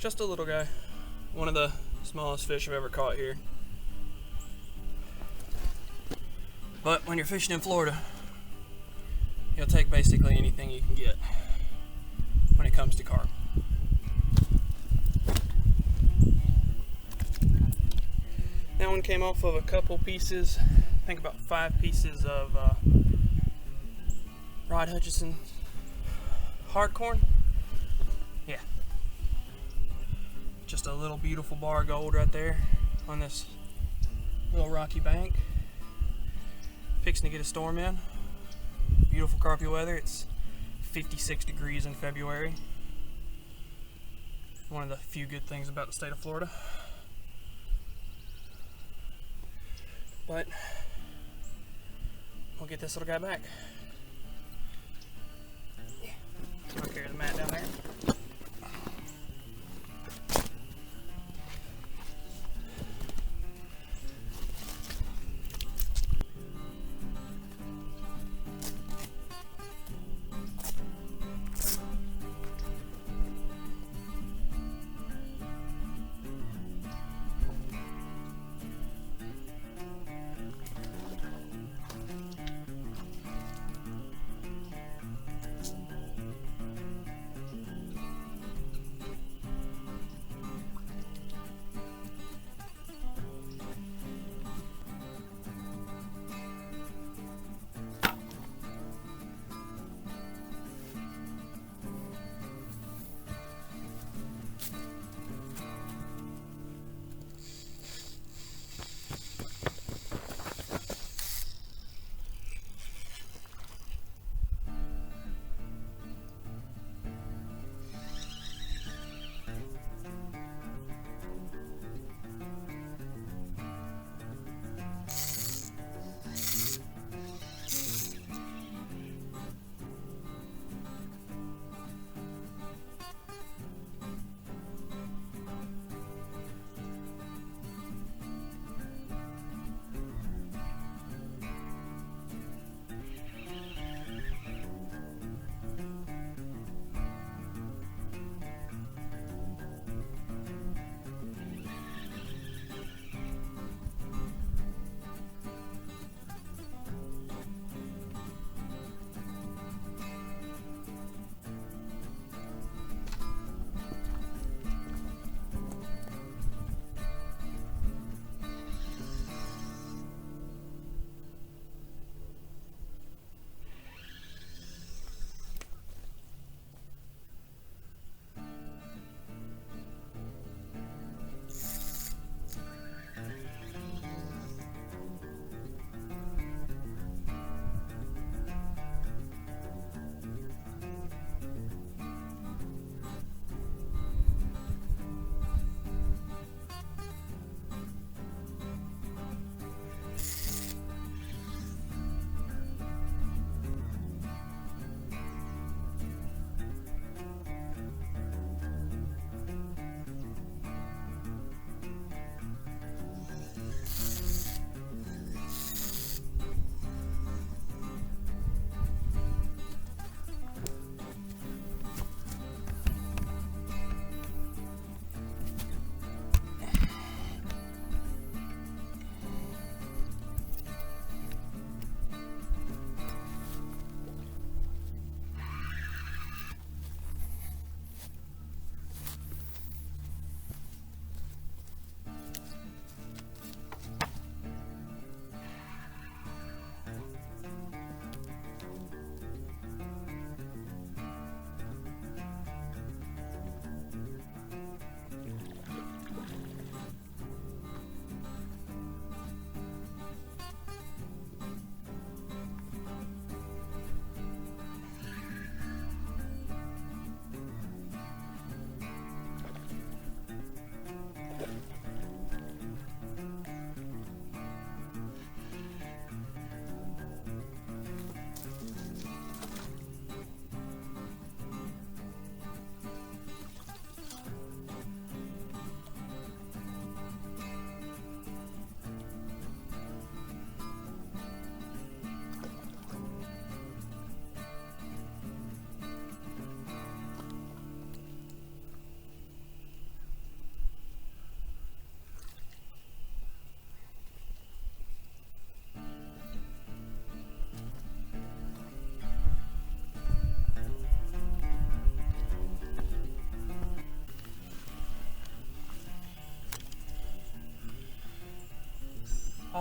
Just a little guy. One of the smallest fish I've ever caught here. But when you're fishing in Florida, you'll take basically anything you can get when it comes to carp. That one came off of a couple pieces, I think about 5 pieces of Rod Hutchison hardcorn. Yeah. Just a little beautiful bar of gold right there on this little rocky bank. Fixing to get a storm in. Beautiful carpy weather. It's 56 degrees in February. One of the few good things about the state of Florida. But we'll get this little guy back. Yeah. I'll carry the mat down there.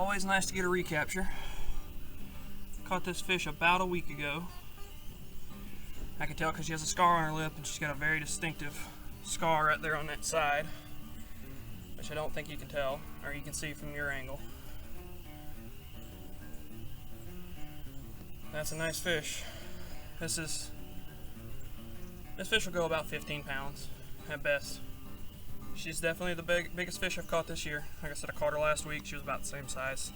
Always nice to get a recapture. Caught this fish about a week ago. I can tell because she has a scar on her lip, and she's got a very distinctive scar right there on that side, which I don't think you can tell, or you can see from your angle. That's a nice fish. This fish will go about 15 pounds at best. She's definitely the biggest fish I've caught this year. Like I said, I caught her last week. She was about the same size.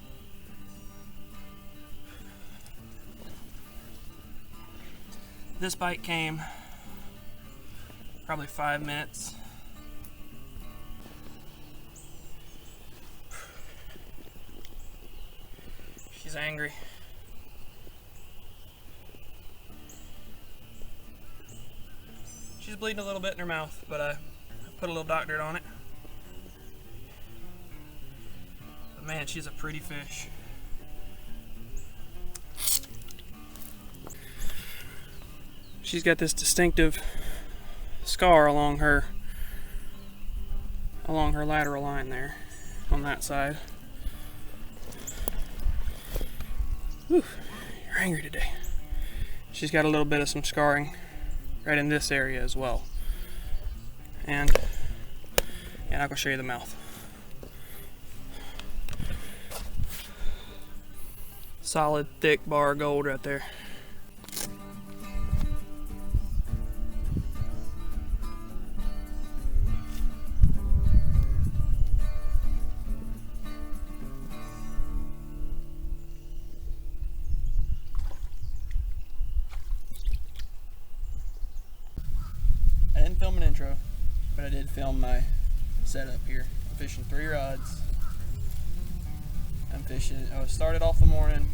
This bite came probably 5 minutes. She's angry. She's bleeding a little bit in her mouth, but I put a little Doc Dirt on it. But man, she's a pretty fish. She's got this distinctive scar along her lateral line there on that side. Whew, you're angry today. She's got a little bit of some scarring right in this area as well. And I'm gonna show you the mouth. Solid, thick bar of gold right there. I didn't film an intro, but I did film my setup here. I'm fishing 3 rods. I started off the morning,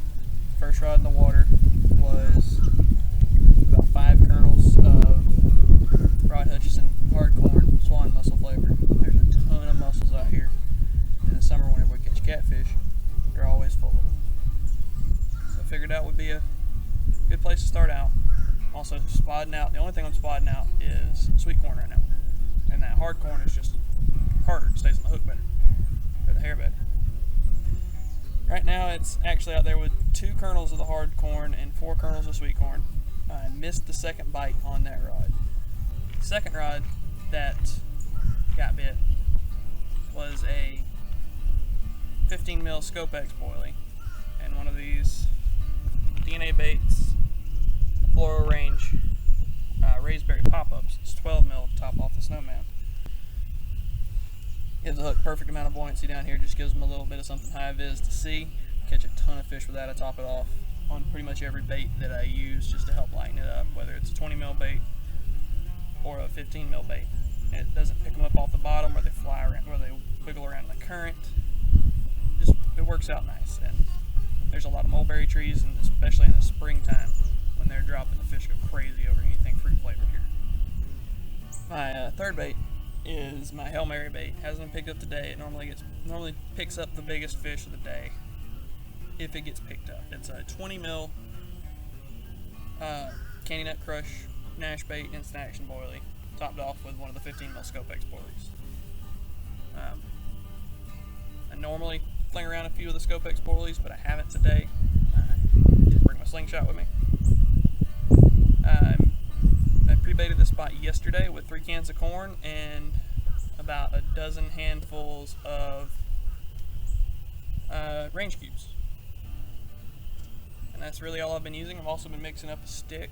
first rod in the water was about 5 kernels of Rod Hutchison hard corn, swan mussel flavor. There's a ton of mussels out here. In the summer, whenever we catch catfish, they're always full of them. So I figured that would be a good place to start out. Also spotting out, the only thing I'm spotting out is sweet corn right now. And that hard corn is just harder, it stays on the hook better, or the hair better. Right now it's actually out there with 2 kernels of the hard corn and 4 kernels of sweet corn. I missed the second bite on that rod. The second rod that got bit was a 15 mil Scopex boilie and one of these DNA baits, Fluoro Range Raspberry pop-ups. It's 12 mil to top off the Snowman. Gives the hook perfect amount of buoyancy down here, just gives them a little bit of something high vis to see. Catch a ton of fish with that. I top it off on pretty much every bait that I use just to help lighten it up, whether it's a 20 mil bait or a 15 mil bait. It doesn't pick them up off the bottom where they fly around, where they wiggle around in the current. Just, it works out nice. And there's a lot of mulberry trees, and especially in the springtime when they're dropping, the fish go crazy over anything fruit flavored here. My third bait is my Hail Mary bait. Hasn't been picked up today. It normally picks up the biggest fish of the day if it gets picked up. It's a 20 mil Candy Nut Crush Nash bait instant action boilie, topped off with one of the 15 mil Scopex boilies. I normally fling around a few of the Scopex boilies, but I haven't today. I didn't bring my slingshot with me. I pre-baited this spot yesterday with 3 cans of corn and about a dozen handfuls of range cubes. And that's really all I've been using. I've also been mixing up a stick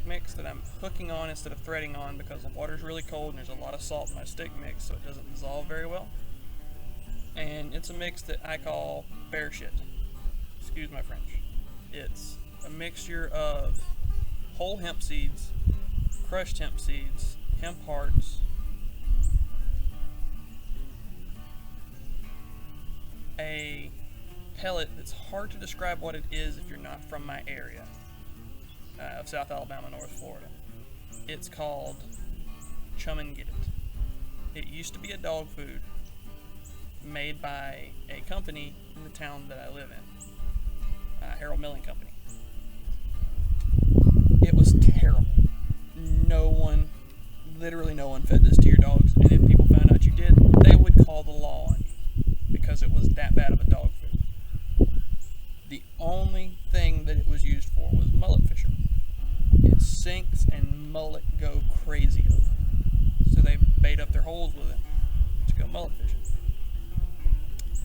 mix that I'm hooking on instead of threading on because the water's really cold and there's a lot of salt in my stick mix, so it doesn't dissolve very well. And it's a mix that I call bear shit. Excuse my French. It's a mixture of whole hemp seeds, crushed hemp seeds, hemp hearts, a pellet that's hard to describe what it is if you're not from my area of South Alabama, North Florida. It's called Chum and Get It. It used to be a dog food made by a company in the town that I live in, Harold Milling Company. It was terrible. Literally no one fed this to your dogs, and if people found out you did, they would call the law on you because it was that bad of a dog food. thing that it was used for was mullet fishermen. It sinks and mullet go crazy over. So they bait up their holes with it to go mullet fishing.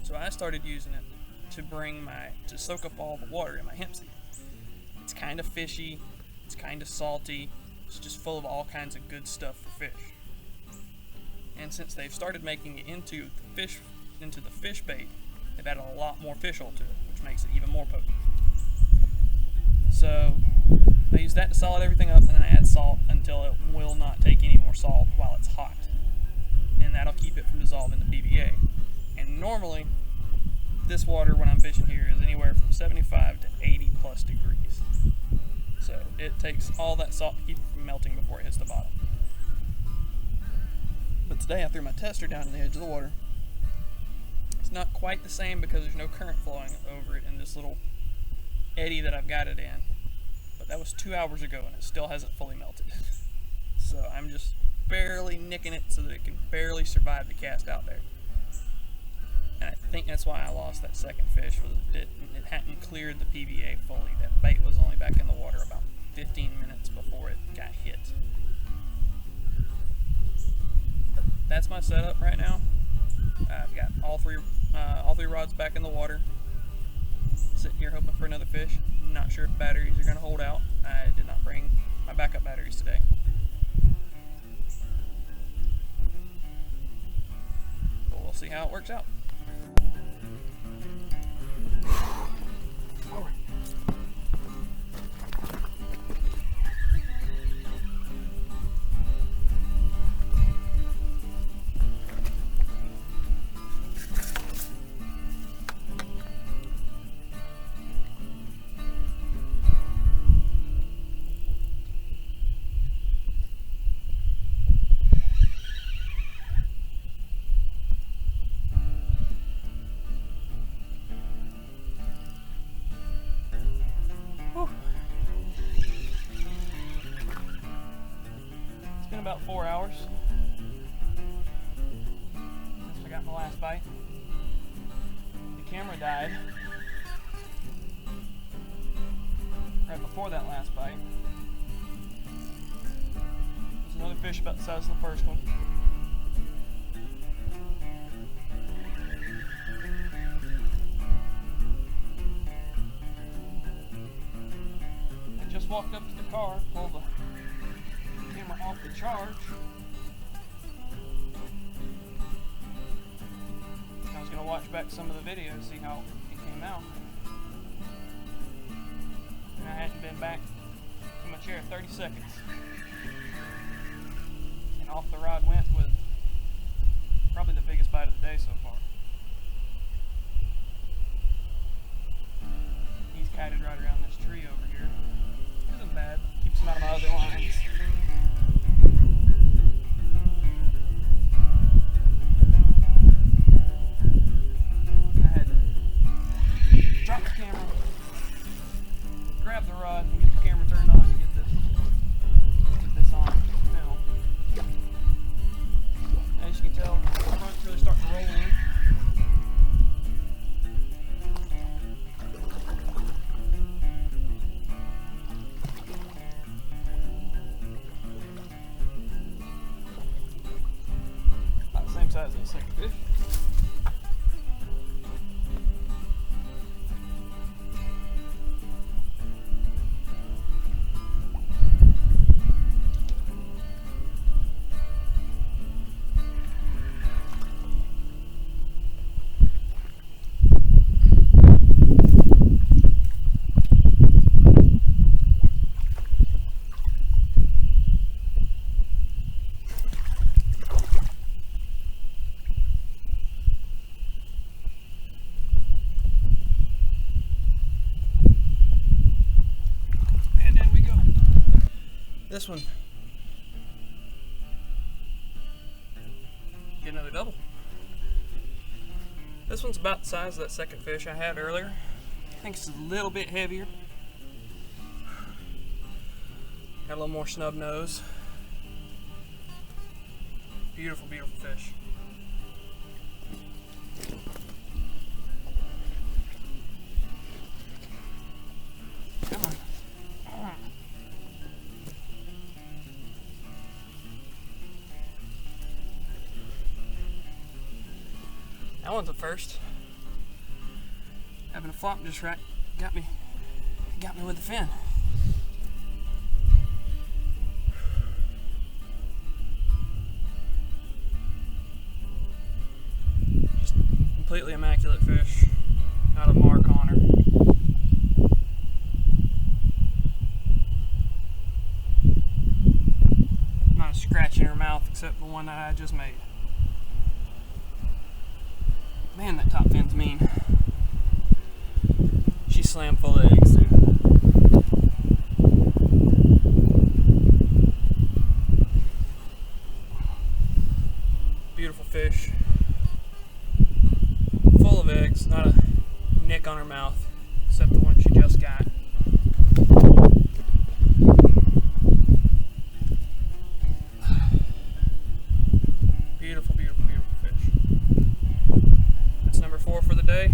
So I started using it to soak up all the water in my hemp seed. It's kind of fishy, it's kind of salty, it's just full of all kinds of good stuff for fish. And since they've started making it into the fish bait, they've added a lot more fish oil to it, which makes it even more potent. So I use that to solid everything up, and then I add salt until it will not take any more salt while it's hot. And that'll keep it from dissolving the PVA. And normally, this water when I'm fishing here is anywhere from 75 to 80 plus degrees. So it takes all that salt to keep it from melting before it hits the bottom. But today I threw my tester down to the edge of the water. It's not quite the same because there's no current flowing over it in this little eddy that I've got it in. But that was 2 hours ago and it still hasn't fully melted. So I'm just barely nicking it so that it can barely survive the cast out there. And I think that's why I lost that second fish, was it hadn't cleared the PVA fully. That bait was only back in the water about 15 minutes before it got hit. But that's my setup right now. I've got all three rods back in the water. Sitting here hoping for another fish. Not sure if batteries are going to hold out. I did not bring my backup batteries today. But we'll see how it works out. It's been about 4 hours since I got my last bite. The camera died right before that last bite. There's another fish about the size of the first one. I just walked up to the car, pulled the camera off the charge. I was going to watch back some of the video to see how it came out. And I hadn't been back in my chair 30 seconds. And off the rod went with probably the biggest bite of the day so far. He's kited right around this tree over here. Isn't bad. Keeps him out of my other lines. I had to drop the camera, grab the rod, and get the camera turned on to get this on film. As you can tell, the front's really starting to roll in. About the same size as the second fish. This one, get another double. This one's about the size of that second fish I had earlier. I think it's a little bit heavier. Got a little more snub nose. Beautiful, beautiful fish. That one's a first. Having a flop just right got me with the fin. Just completely immaculate fish. Not a mark on her. Not a scratch in her mouth except the one that I just made. Man, that top fin's mean. She's slammed full of eggs too. Beautiful fish. Full of eggs, not a nick on her mouth, except the one she just got. Beautiful, beautiful, beautiful fish. That's number 4 for the day.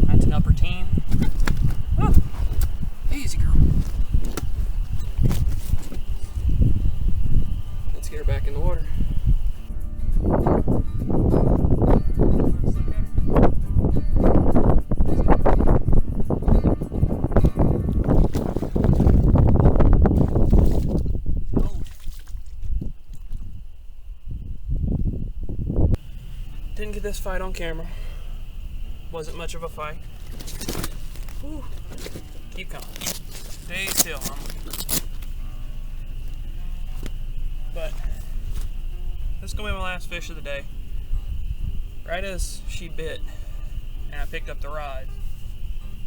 That's an upper teen. Oh, easy girl. Let's get her back in the water. Didn't get this fight on camera. Wasn't much of a fight. Whew. Keep calm. Stay still, mama. But this is gonna be my last fish of the day. Right as she bit and I picked up the rod,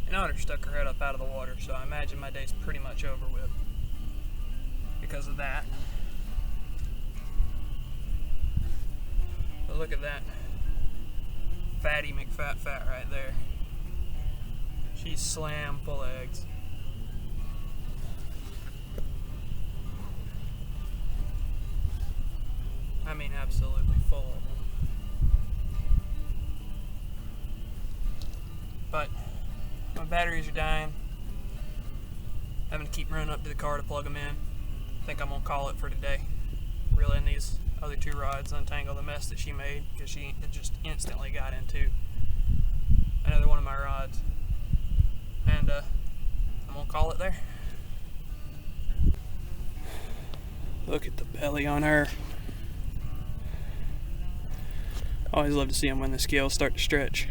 an otter stuck her head up out of the water, so I imagine my day's pretty much over with because of that. But look at that. Fatty McFat fat right there. She's slam full of eggs. I mean, absolutely full of them. But my batteries are dying. Having to keep running up to the car to plug them in. I think I'm gonna call it for today. Reeling these other 2 rods, untangle the mess that she made, because she just instantly got into another one of my rods. And I'm gonna call it there. Look at the belly on her. I always love to see them when the scales start to stretch.